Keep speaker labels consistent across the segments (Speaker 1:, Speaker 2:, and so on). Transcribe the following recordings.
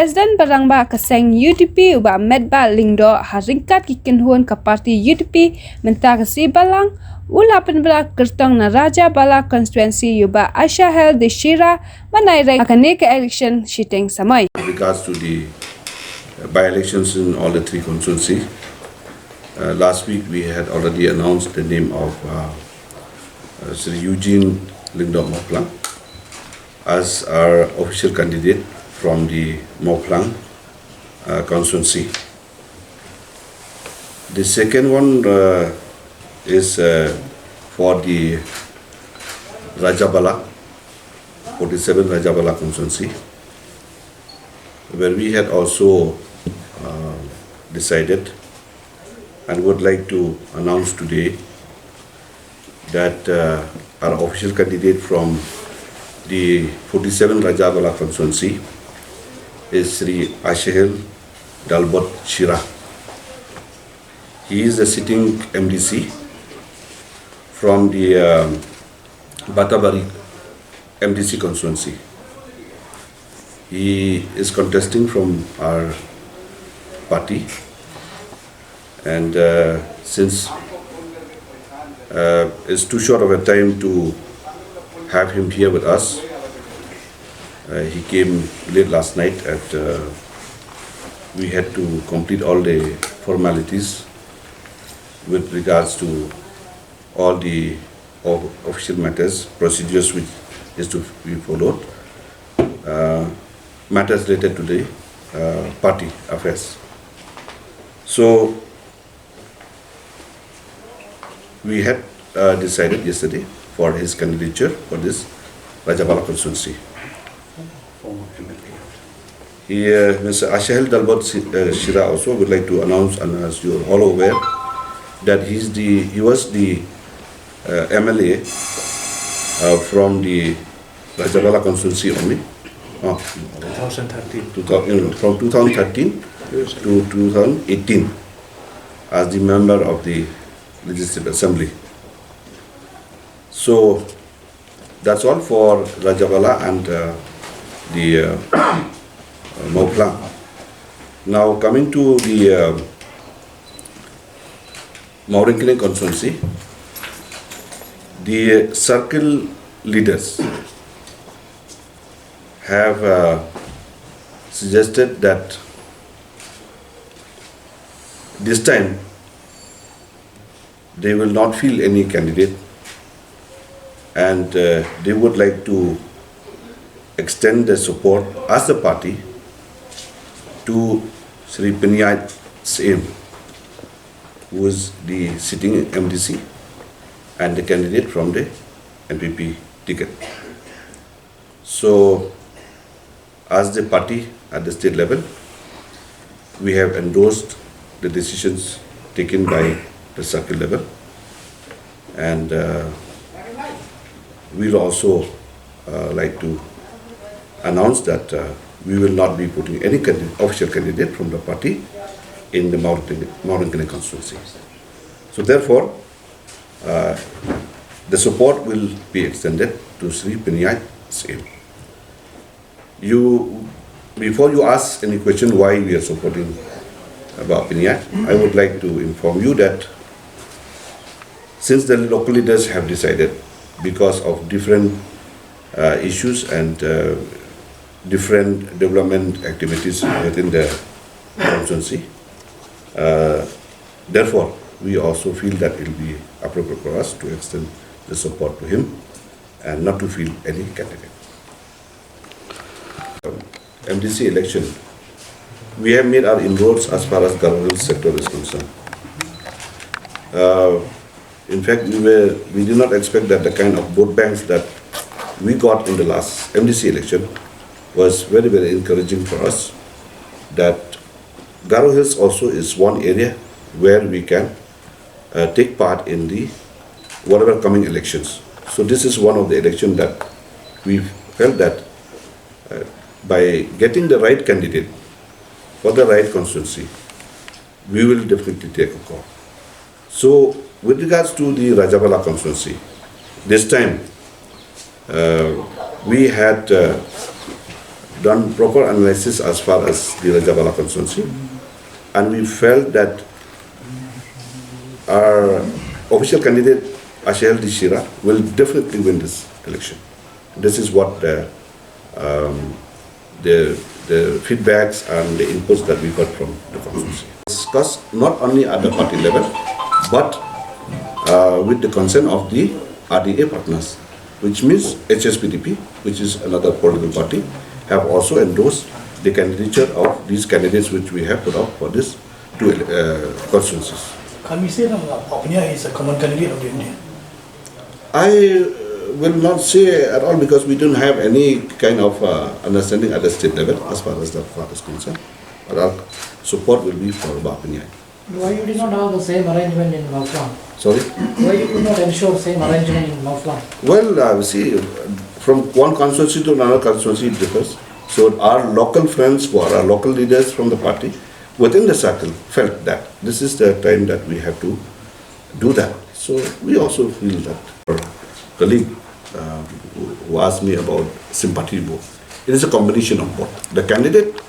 Speaker 1: Presiden Barangba Keseng UDP uba Metbah Lyngdoh haringkat kikinhuan ke parti UDP mentah kesi balang ulapan bela kertong na Raja Bala konstituensi uba Asyahel di Shira manairai akan ke election shiteng samai.
Speaker 2: With regards to the by-elections in all the three constituencies, last week we had already announced the name of Sri Eugene Lyngdoh Mawrynkneng as our official candidate from the Mawrynkneng constituency. The second one is for the Raja Bala, 47 Raja Bala constituency, where we had also decided and would like to announce today that our official candidate from the 47 Raja Bala constituency is Sri Asyahel Dalbot Shira. He is the sitting MDC from the Batabari MDC constituency. He is contesting from our party, and since it's too short of a time to have him here with us, he came late last night and we had to complete all the formalities with regards to all the official matters, procedures which is to be followed, matters related to the party affairs. So we had decided yesterday for his candidature for this Raja Bala constituency. Mr. Asyahel Dalbot Shira also would like to announce, and as you are all aware, that he was the MLA from the Raja Bala constituency only.
Speaker 3: 2013.
Speaker 2: From 2013 to 2018 as the member of the Legislative Assembly. So that's all for Raja Bala and the Mawrynkneng. Now coming to the Mawrynkneng constituency, the circle leaders have suggested that this time they will not field any candidate, and they would like to extend their support as a party to Sri Pyniaid Syiem, who is the sitting MDC and the candidate from the NPP ticket. So, as the party at the state level, we have endorsed the decisions taken by the circle level, and we will also like to announce that we will not be putting any official candidate from the party in the Mawrynkneng constituency. So therefore, the support will be extended to Sri Pyniaid Syiem. Before you ask any question why we are supporting about Pyniaid, I would like to inform you that since the local leaders have decided, because of different issues and different development activities within the constituency, therefore we also feel that it will be appropriate for us to extend the support to him and not to field any candidate. MDC election, we have made our inroads as far as government sector is concerned. In fact, we did not expect that the kind of vote banks that we got in the last MDC election was very, very encouraging for us. That Garo Hills also is one area where we can take part in the whatever coming elections. So this is one of the elections that we felt that by getting the right candidate for the right constituency, we will definitely take a call. So with regards to the Raja Bala constituency, this time we had done proper analysis as far as the Rajabala constituency, and we felt that our official candidate Ashel Dishira will definitely win this election. This is what the feedbacks and the inputs that we got from the constituency. Discussed not only at the party level, but with the consent of the RDA partners, which means HSPDP, which is another political party, have also endorsed the candidature of these candidates which we have put up for these two constituencies.
Speaker 3: Can we say that Pyniaid is a common candidate of the India?
Speaker 2: I will not say at all, because we don't have any kind of understanding at the state level as far as that part is concerned. But our support will be for Pyniaid.
Speaker 4: Why you did not have the same arrangement in Mawrynkneng?
Speaker 2: Sorry?
Speaker 4: Why you could not ensure same arrangement in Mawrynkneng?
Speaker 2: Well, see, from one constituency to another constituency it differs. So our local friends, who are our local leaders from the party, within the circle, felt that this is the time that we have to do that. So we also feel that. Our colleague who asked me about sympathy vote, it is a combination of both, the candidate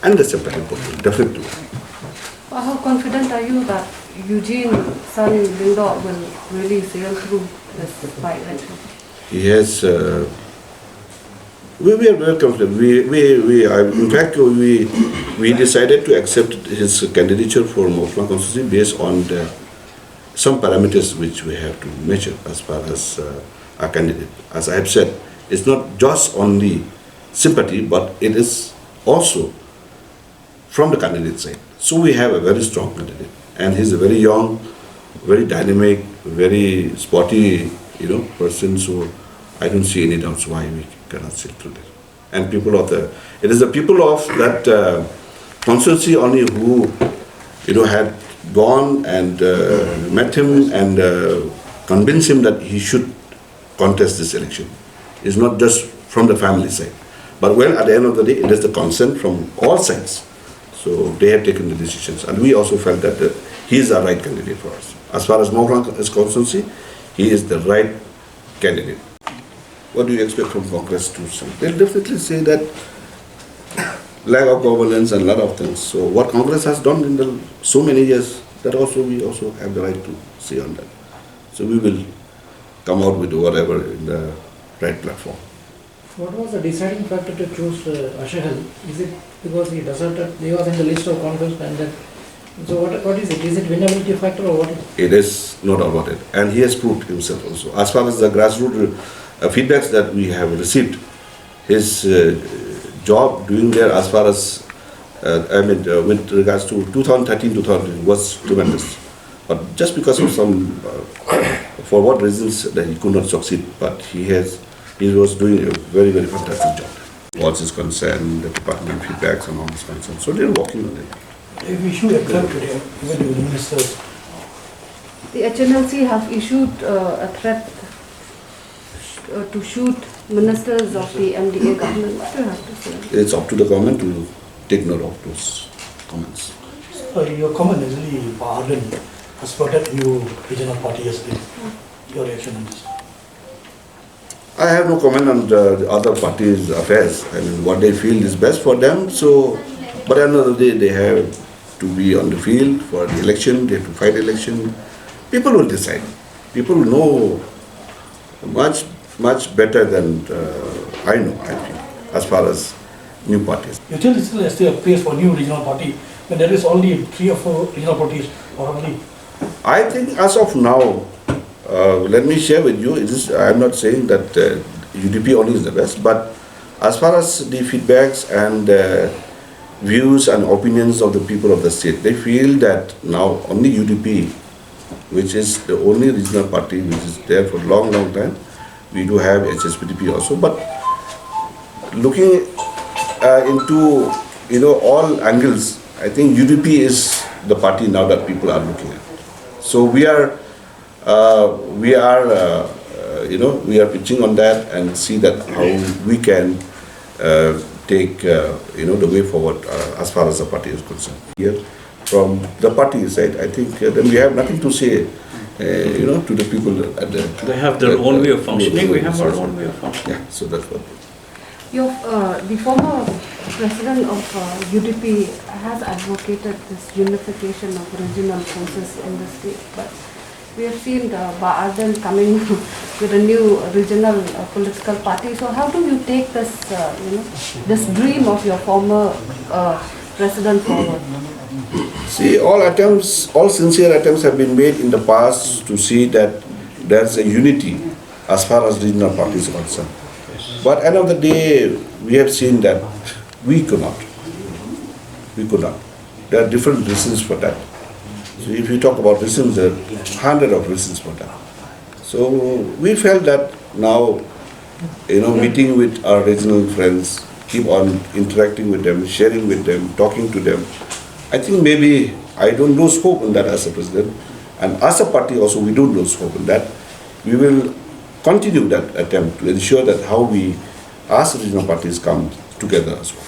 Speaker 2: and the sympathy vote, definitely.
Speaker 5: How confident are you that Eugene's son Lyngdoh will really sail through this by-election?
Speaker 2: Yes, we are very confident. In fact, we decided to accept his candidature for Mawrynkneng constituency based on some parameters which we have to measure as far as our candidate. As I have said, it's not just only sympathy, but it is also from the candidate side. So we have a very strong candidate, and he's a very young, very dynamic, very sporty, person. So I don't see any doubts why we cannot sit through this. And it is the people of that constituency only who, had gone and met him and convinced him that he should contest this election. It's not just from the family side. But well, at the end of the day, it is the consent from all sides. So they have taken the decisions. And we also felt that he is the right candidate for us. As far as Mawrynkneng is constituency, he is the right candidate. What do you expect from Congress to say? They'll definitely say that lack of governance and a lot of things. So what Congress has done in so many years, that also we also have the right to say on that. So we will come out with whatever in the right platform.
Speaker 4: What was the deciding factor to choose Ashahel? Is it because he deserted, he was in the list of Congress, and then, so what is it? Is it winnability factor or what?
Speaker 2: It is not about it. And he has proved himself also. As far as the grassroots feedbacks that we have received, his job doing there as far as, with regards to 2013-2014 was tremendous. But just because of some, for what reasons that he could not succeed, but he was doing a very, very fantastic job. What's his concern, the department feedbacks and all this concern. So they're working on it.
Speaker 3: If we issue a threat today, even to the ministers.
Speaker 5: The HNLC have issued a threat to shoot ministers of the MDA government. What do you have to say?
Speaker 2: It's up to the government to take note of those comments.
Speaker 3: Your comment is really ardent, has protected you regional party yesterday. Your reaction on this?
Speaker 2: I have no comment on the other parties' affairs. I mean, what they feel is best for them. So, but at the end of the day, they have to be on the field for the election. They have to fight the election. People will decide. People know much better than I know, I think, as far as new parties.
Speaker 3: You think this is still a place for new regional party when there is only 3 or 4 regional parties already?
Speaker 2: I think as of now, let me share with you, I am not saying that UDP only is the best, but as far as the feedbacks and views and opinions of the people of the state, they feel that now only UDP, which is the only regional party which is there for a long, long time. We do have HSPDP also, but looking into all angles, I think UDP is the party now that people are looking at. So we are pitching on that and see that how we can take the way forward as far as the party is concerned. Here, from the party side, I think then we have nothing to say, to the people at the.
Speaker 6: They have their own way of functioning. We have our own way of functioning.
Speaker 2: Yeah, so that's what.
Speaker 5: The former president of UDP has advocated this unification of regional forces in the state, but we have seen Ba'ardan coming with a new regional political party. So how do you take this, this dream of your former president forward?
Speaker 2: See, all sincere attempts have been made in the past to see that there's a unity as far as regional parties are concerned. But end of the day, we have seen that we could not. We could not. There are different reasons for that. So if you talk about reasons, there are hundreds of reasons for that. So we felt that now, meeting with our regional friends, keep on interacting with them, sharing with them, talking to them. I think maybe I don't lose hope in that as a president. And as a party also, we don't lose hope in that. We will continue that attempt to ensure that how we, as regional parties, come together as well.